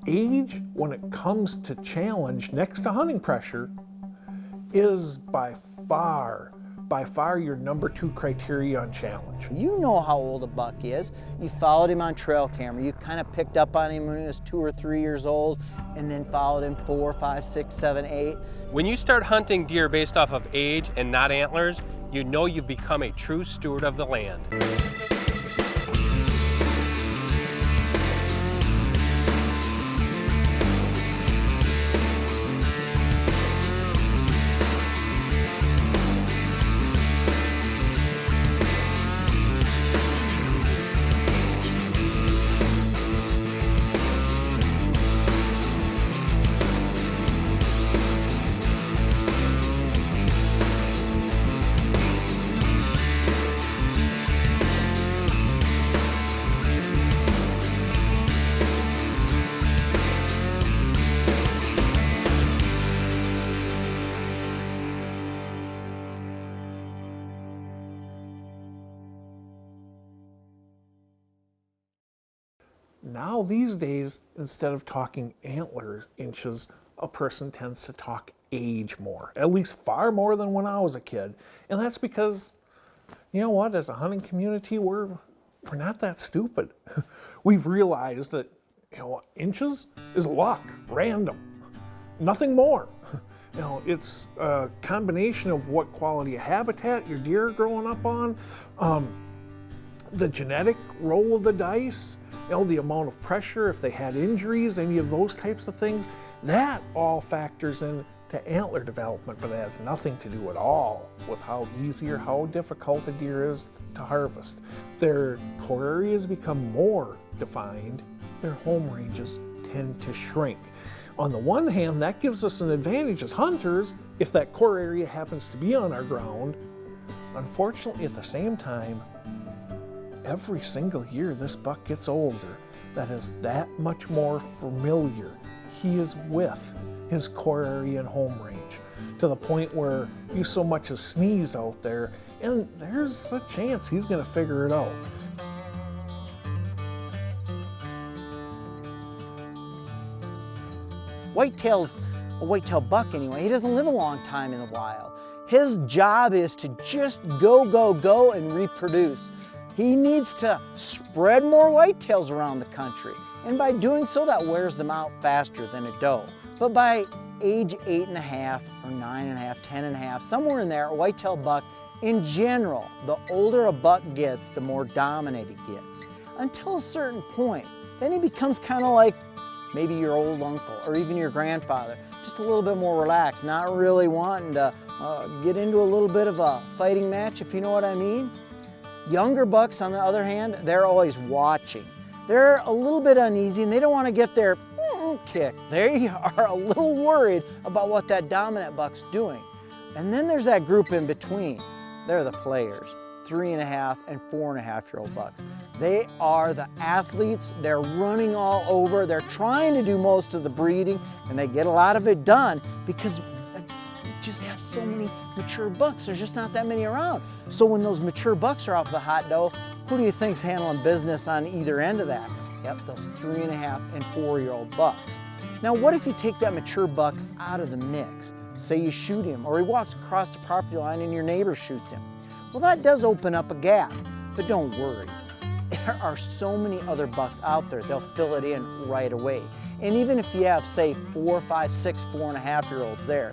age, when it comes to challenge next to hunting pressure, is by far your number 2 criteria on challenge. You know how old a buck is. You followed him on trail camera. You kind of picked up on him when he was 2 or 3 years old, and then followed him 4, 5, 6, 7, 8. When you start hunting deer based off of age and not antlers, you know you've become a true steward of the land. Now these days, instead of talking antler inches, a person tends to talk age more, at least far more than when I was a kid. And that's because, you know what, as a hunting community, we're not that stupid. We've realized that, you know, inches is luck, random, nothing more. You know, it's a combination of what quality of habitat your deer are growing up on, the genetic roll of the dice, you know, the amount of pressure, if they had injuries, any of those types of things. That all factors into antler development, but it has nothing to do at all with how easy or how difficult a deer is to harvest. Their core areas become more defined, their home ranges tend to shrink. On the one hand, that gives us an advantage as hunters if that core area happens to be on our ground. Unfortunately, at the same time, every single year this buck gets older, that is that much more familiar he is with his core area and home range, to the point where you so much as sneeze out there and there's a chance he's going to figure it out. Whitetail's a whitetail buck anyway. He doesn't live a long time in the wild. His job is to just go and reproduce. He needs to spread more whitetails around the country, and by doing so, that wears them out faster than a doe. But by age 8.5 or 9.5, 10.5, somewhere in there, a whitetail buck, in general, the older a buck gets, the more dominant he gets, until a certain point. Then he becomes kind of like maybe your old uncle or even your grandfather, just a little bit more relaxed, not really wanting to get into a little bit of a fighting match, if you know what I mean. Younger bucks, on the other hand, they're always watching. They're a little bit uneasy and they don't want to get their kick. They are a little worried about what that dominant buck's doing. And then there's that group in between. They're the players, 3.5 and 4.5-year-old bucks. They are the athletes. They're running all over. They're trying to do most of the breeding, and they get a lot of it done because just have so many mature bucks. There's just not that many around. So when those mature bucks are off the hot dough, who do you think's handling business on either end of that? Yep, those 3.5 and 4-year-old bucks. Now, what if you take that mature buck out of the mix? Say you shoot him, or he walks across the property line and your neighbor shoots him. Well, that does open up a gap, but don't worry. There are so many other bucks out there, they'll fill it in right away. And even if you have, say, 4, 5, 6, 4.5-year-olds there,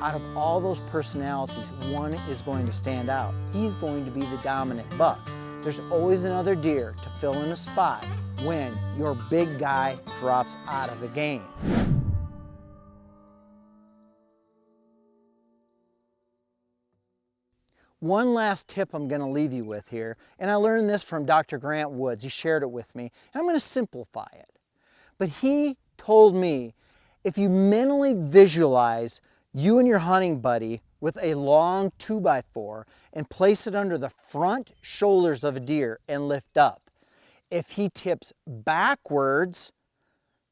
out of all those personalities, one is going to stand out. He's going to be the dominant buck. There's always another deer to fill in a spot when your big guy drops out of the game. One last tip I'm going to leave you with here, and I learned this from Dr. Grant Woods. He shared it with me, and I'm going to simplify it. But he told me, if you mentally visualize you and your hunting buddy with a long 2x4 and place it under the front shoulders of a deer and lift up, if he tips backwards,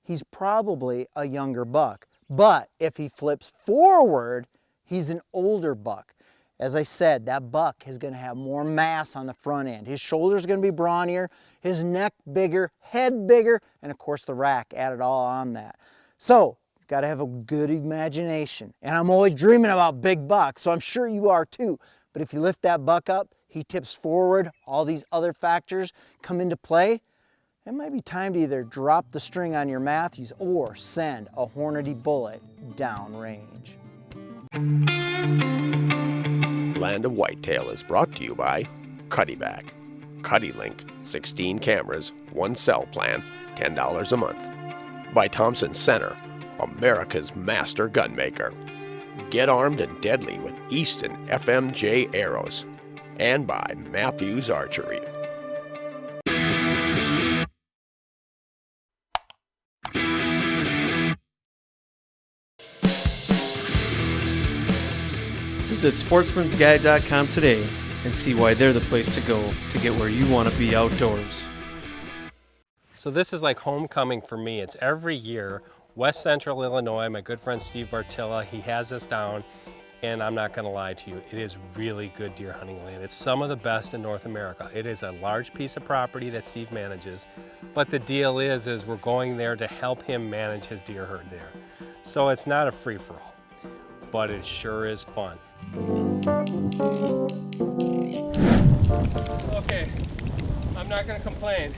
he's probably a younger buck. But if he flips forward, he's an older buck. As I said, that buck is going to have more mass on the front end. His shoulders are going to be brawnier, his neck bigger, head bigger, and of course the rack added all on that. So, you've got to have a good imagination. And I'm always dreaming about big bucks, so I'm sure you are too. But if you lift that buck up, he tips forward, all these other factors come into play, it might be time to either drop the string on your Matthews or send a Hornady bullet downrange. Land of Whitetail is brought to you by Cuddyback. CuddyLink, 16 cameras, 1 cell plan, $10 a month. By Thompson Center, America's master gunmaker. Get armed and deadly with Easton FMJ arrows. And by Matthews Archery. Visit sportsmansguide.com today and see why they're the place to go to get where you want to be outdoors. So this is like homecoming for me. It's every year, West Central Illinois. My good friend Steve Bartilla, he has us down, and I'm not gonna lie to you, it is really good deer hunting land. It's some of the best in North America. It is a large piece of property that Steve manages, but the deal is we're going there to help him manage his deer herd there. So it's not a free-for-all, but it sure is fun. Okay, I'm not gonna complain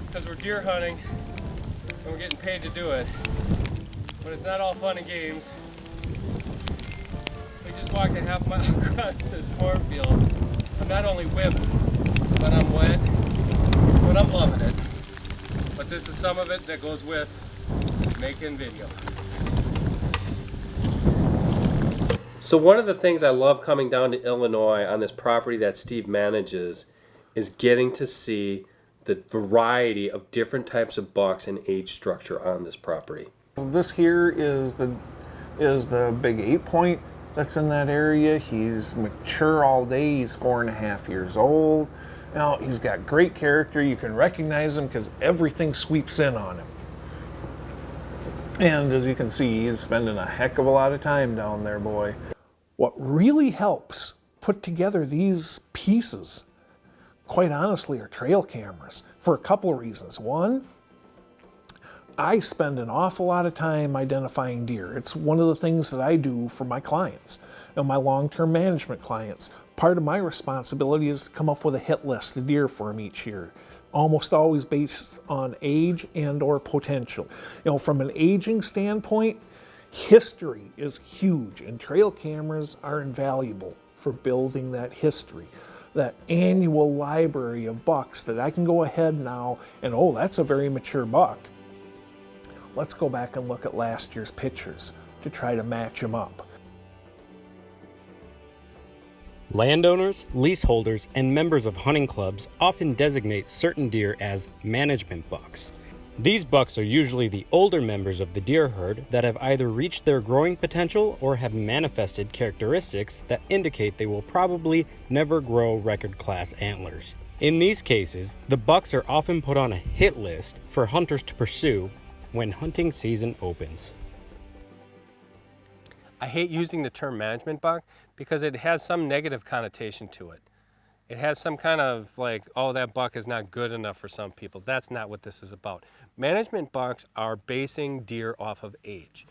because we're deer hunting and we're getting paid to do it, but it's not all fun and games. We just walked a half mile across this cornfield. I'm not only whipped, but I'm wet, but I'm loving it. But this is some of it that goes with making video. So one of the things I love coming down to Illinois on this property that Steve manages is getting to see the variety of different types of bucks and age structure on this property. This here is the big 8-point that's in that area. He's mature all day. He's 4.5 years old. Now, he's got great character. You can recognize him because everything sweeps in on him. And as you can see, he's spending a heck of a lot of time down there, boy. What really helps put together these pieces, quite honestly, are trail cameras for a couple of reasons. One, I spend an awful lot of time identifying deer. It's one of the things that I do for my clients and my long-term management clients. Part of my responsibility is to come up with a hit list of deer for them each year, almost always based on age and or potential. You know, from an aging standpoint, history is huge, and trail cameras are invaluable for building that history, that annual library of bucks that I can go ahead now and, oh, that's a very mature buck. Let's go back and look at last year's pictures to try to match them up. Landowners, leaseholders, and members of hunting clubs often designate certain deer as management bucks. These bucks are usually the older members of the deer herd that have either reached their growing potential or have manifested characteristics that indicate they will probably never grow record-class antlers. In these cases, the bucks are often put on a hit list for hunters to pursue when hunting season opens. I hate using the term management buck because it has some negative connotation to it. It has some kind of like, oh, that buck is not good enough for some people. That's not what this is about. Management bucks are basing deer off of age.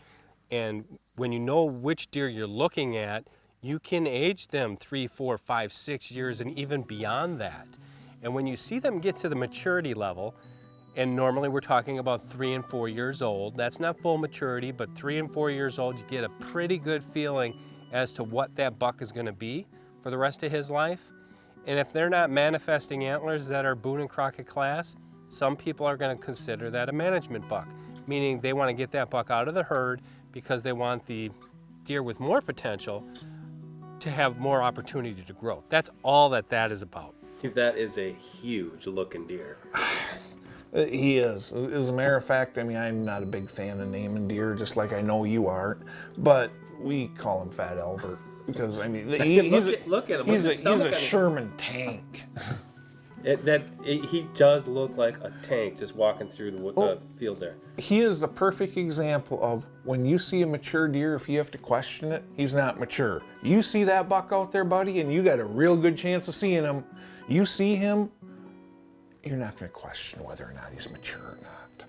And when you know which deer you're looking at, you can age them 3, 4, 5, 6 years and even beyond that. And when you see them get to the maturity level, and normally we're talking about 3 and 4 years old, that's not full maturity, but 3 and 4 years old, you get a pretty good feeling as to what that buck is gonna be for the rest of his life. And if they're not manifesting antlers that are Boone and Crockett class, some people are going to consider that a management buck, meaning they want to get that buck out of the herd because they want the deer with more potential to have more opportunity to grow. That's all that is about. That is a huge looking deer. He is. As a matter of fact, I mean, I'm not a big fan of naming deer, just like I know you aren't, but we call him Fat Albert. Because I mean, he's a Sherman tank. He does look like a tank just walking through the field there. He is a perfect example of when you see a mature deer, if you have to question it, he's not mature. You see that buck out there, buddy, and you got a real good chance of seeing him. You see him, you're not going to question whether or not he's mature or not.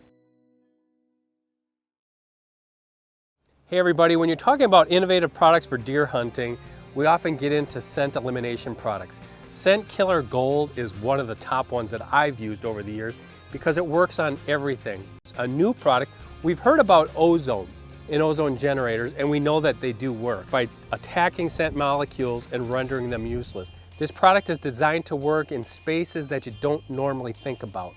Hey everybody, when you're talking about innovative products for deer hunting, we often get into scent elimination products. Scent Killer Gold is one of the top ones that I've used over the years because it works on everything. A new product, we've heard about ozone and ozone generators, and we know that they do work by attacking scent molecules and rendering them useless. This product is designed to work in spaces that you don't normally think about,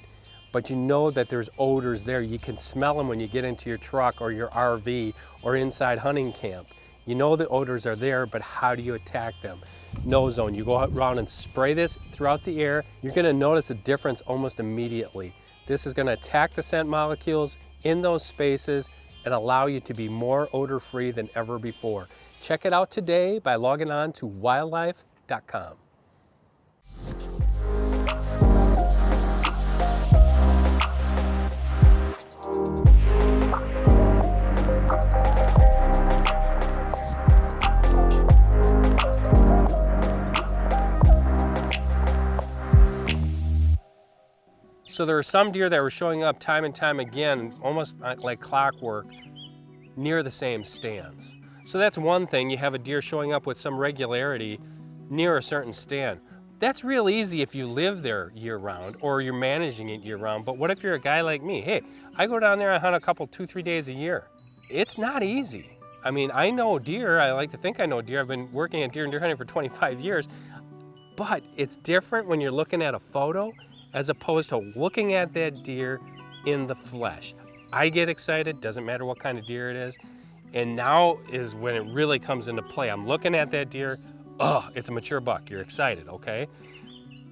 but you know that there's odors there. You can smell them when you get into your truck or your RV or inside hunting camp. You know the odors are there, but how do you attack them? No zone. You go around and spray this throughout the air. You're going to notice a difference almost immediately. This is going to attack the scent molecules in those spaces and allow you to be more odor-free than ever before. Check it out today by logging on to wildlife.com. So there were some deer that were showing up time and time again, almost like clockwork, near the same stands. So that's one thing, you have a deer showing up with some regularity near a certain stand. That's real easy if you live there year-round or you're managing it year-round, but what if you're a guy like me? Hey, I go down there and hunt a couple, 2-3 days a year. It's not easy. I mean, I know deer, I like to think I know deer. I've been working at deer and deer hunting for 25 years, but it's different when you're looking at a photo as opposed to looking at that deer in the flesh. I get excited, doesn't matter what kind of deer it is, and now is when it really comes into play. I'm looking at that deer, it's a mature buck, you're excited, okay?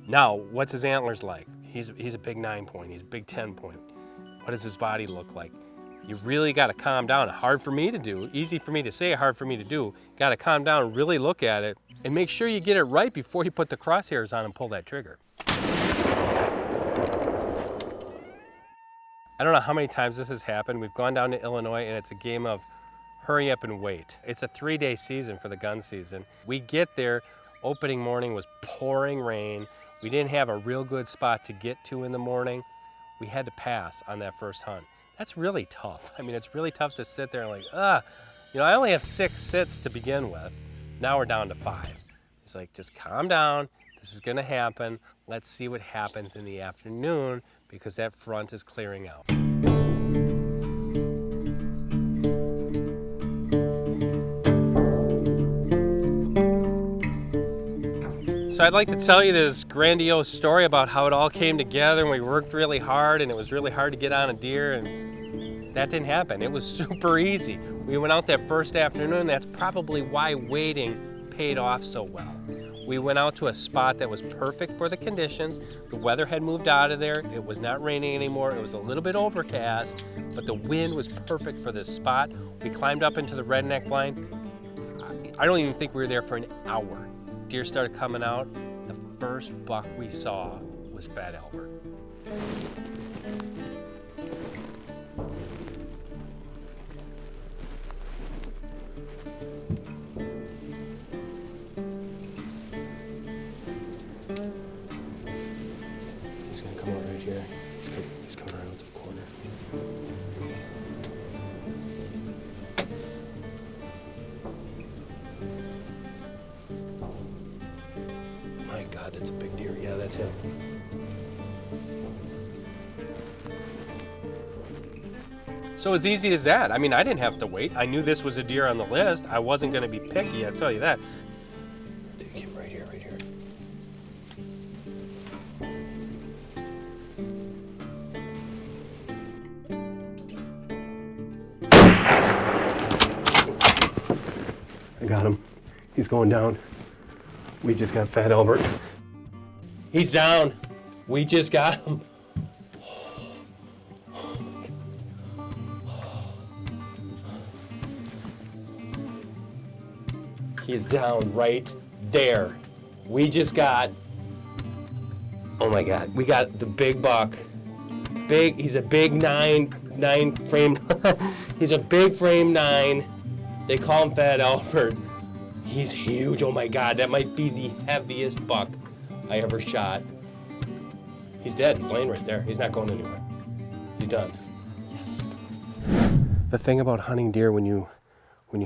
Now, what's his antlers like? He's a big 9-point, he's a big 10-point. What does his body look like? You really gotta calm down. Hard for me to do, easy for me to say, hard for me to do. Gotta calm down and really look at it and make sure you get it right before you put the crosshairs on and pull that trigger. I don't know how many times this has happened. We've gone down to Illinois and it's a game of hurry up and wait. It's a 3-day season for the gun season. We get there, opening morning was pouring rain. We didn't have a real good spot to get to in the morning. We had to pass on that first hunt. That's really tough. I mean, it's really tough to sit there and like, I only have 6 sits to begin with. Now we're down to 5. It's like, just calm down. This is gonna happen. Let's see what happens in the afternoon because that front is clearing out. So I'd like to tell you this grandiose story about how it all came together and we worked really hard and it was really hard to get on a deer and that didn't happen. It was super easy. We went out that first afternoon. That's probably why waiting paid off so well. We went out to a spot that was perfect for the conditions. The weather had moved out of there. It was not raining anymore. It was a little bit overcast, but the wind was perfect for this spot. We climbed up into the redneck blind. I don't even think we were there for an hour. Deer started coming out. The first buck we saw was Fat Albert. He's gonna come out right here. He's coming around to the corner. My God, that's a big deer. Yeah, that's him. So as easy as that. I mean, I didn't have to wait. I knew this was a deer on the list. I wasn't gonna be picky, I'll tell you that. Take him right here, right here. I got him. He's going down. We just got Fat Albert. He's down. We just got him. He's down right there. We just got, oh Oh my God, we got the big buck. He's a big nine frame. He's a big frame 9. They call him Fat Albert. He's huge. Oh my God, that might be the heaviest buck I ever shot. He's dead. He's laying right there. He's not going anywhere. He's done. Yes. The thing about hunting deer, when you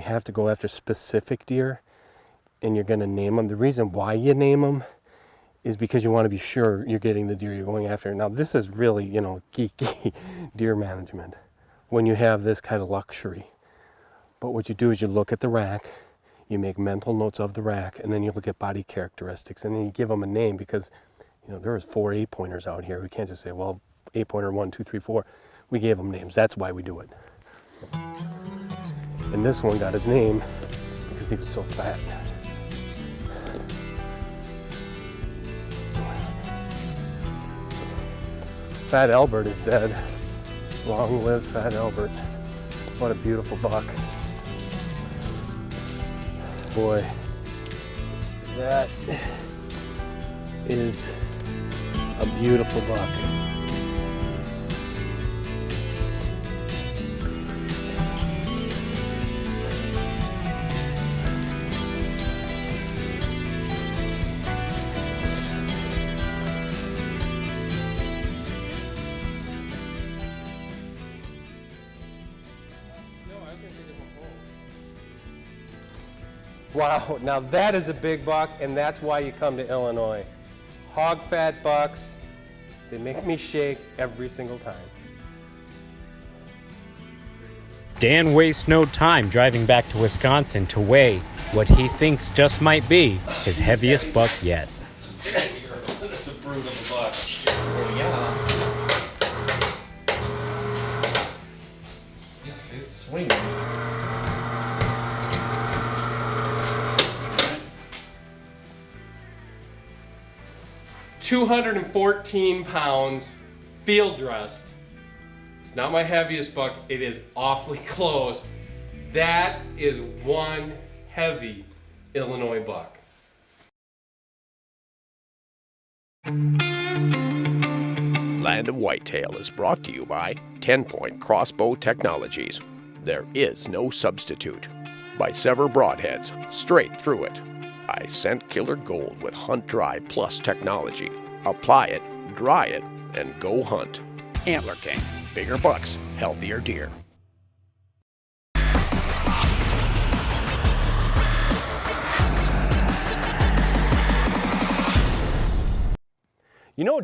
have to go after specific deer and you're going to name them, the reason why you name them is because you want to be sure you're getting the deer you're going after. Now, this is really, geeky deer management when you have this kind of luxury. But what you do is you look at the rack, you make mental notes of the rack, and then you look at body characteristics, and then you give them a name because, there was 4 8-pointers out here. We can't just say, well, 8-pointer 1, 2, 3, 4. We gave them names. That's why we do it. And this one got his name because he was so fat. Fat Albert is dead. Long live Fat Albert. What a beautiful buck. Boy, that is a beautiful buck. Wow, now that is a big buck, and that's why you come to Illinois. Hog fat bucks, they make me shake every single time. Dan wastes no time driving back to Wisconsin to weigh what he thinks just might be his heaviest buck yet. That's a brute of a buck. Yeah. It's swinging. 214 pounds, field dressed. It's not my heaviest buck, it is awfully close. That is one heavy Illinois buck. Land of Whitetail is brought to you by 10-Point Crossbow Technologies. There is no substitute. By Sever Broadheads, straight through it. By Scent Killer Gold with Hunt Dry Plus technology. Apply it, dry it, and go hunt. Antler King. Bigger bucks, healthier deer.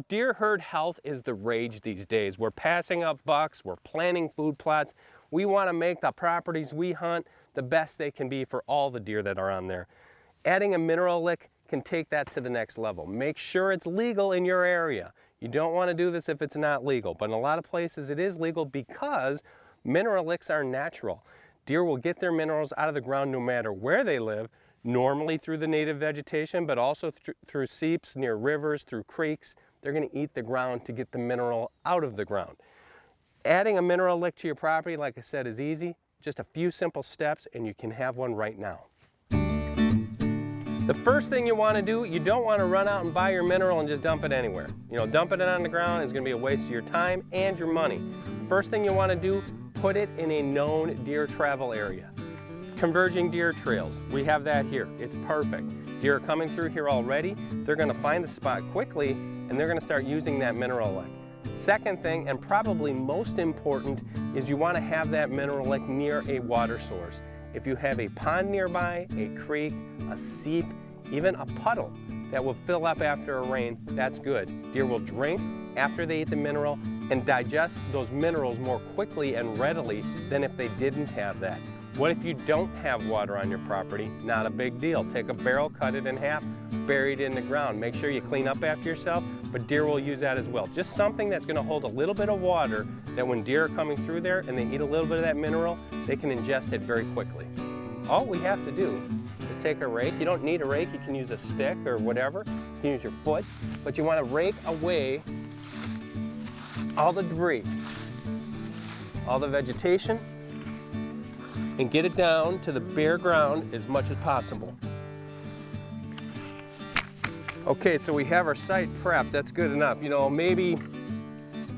Deer herd health is the rage these days. We're passing up bucks, we're planting food plots. We want to make the properties we hunt the best they can be for all the deer that are on there. Adding a mineral lick can take that to the next level. Make sure it's legal in your area. You don't want to do this if it's not legal, but in a lot of places it is legal because mineral licks are natural. Deer will get their minerals out of the ground no matter where they live, normally through the native vegetation, but also through seeps, near rivers, through creeks. They're going to eat the ground to get the mineral out of the ground. Adding a mineral lick to your property, like I said, is easy. Just a few simple steps and you can have one right now. The first thing you want to do, you don't want to run out and buy your mineral and just dump it anywhere. Dumping it on the ground is going to be a waste of your time and your money. First thing you want to do, put it in a known deer travel area. Converging deer trails, we have that here. It's perfect. Deer are coming through here already. They're going to find the spot quickly and they're going to start using that mineral lick. Second thing, and probably most important, is you want to have that mineral lick near a water source. If you have a pond nearby, a creek, a seep, even a puddle that will fill up after a rain, that's good. Deer will drink after they eat the mineral and digest those minerals more quickly and readily than if they didn't have that. What if you don't have water on your property? Not a big deal. Take a barrel, cut it in half, bury it in the ground. Make sure you clean up after yourself, but deer will use that as well. Just something that's going to hold a little bit of water that when deer are coming through there and they eat a little bit of that mineral, they can ingest it very quickly. All we have to do is take a rake. You don't need a rake, you can use a stick or whatever. You can use your foot, but you want to rake away all the debris, all the vegetation, and get it down to the bare ground as much as possible. Okay, so we have our site prepped. That's good enough. You know, maybe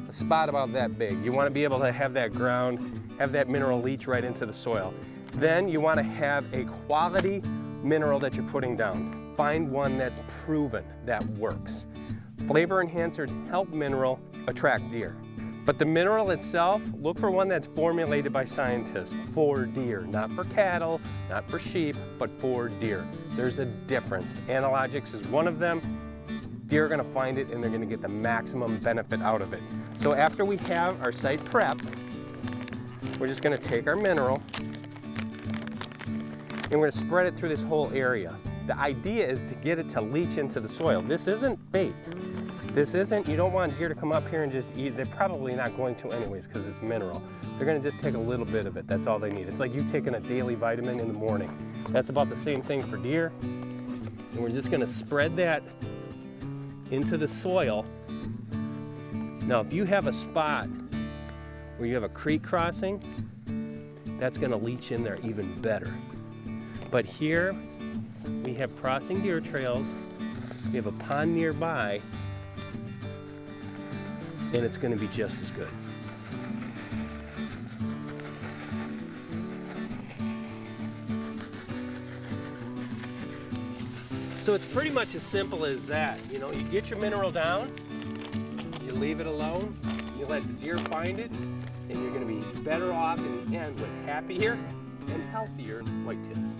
a spot about that big. You want to be able to have that ground, have that mineral leach right into the soil. Then you want to have a quality mineral that you're putting down. Find one that's proven, that works. Flavor enhancers help mineral attract deer. But the mineral itself, look for one that's formulated by scientists for deer, not for cattle, not for sheep, but for deer. There's a difference. Analogics is one of them. Deer are gonna find it and they're gonna get the maximum benefit out of it. So after we have our site prepped, we're just gonna take our mineral and we're gonna spread it through this whole area. The idea is to get it to leach into the soil. This isn't bait. This isn't, you don't want deer to come up here and just eat. They're probably not going to anyways because it's mineral. They're gonna just take a little bit of it. That's all they need. It's like you taking a daily vitamin in the morning. That's about the same thing for deer. And we're just gonna spread that into the soil. Now, if you have a spot where you have a creek crossing, that's gonna leach in there even better. But here, we have crossing deer trails, we have a pond nearby, and it's gonna be just as good. So it's pretty much as simple as that. You know, you get your mineral down, you leave it alone, you let the deer find it, and you're gonna be better off in the end with happier and healthier whitetails.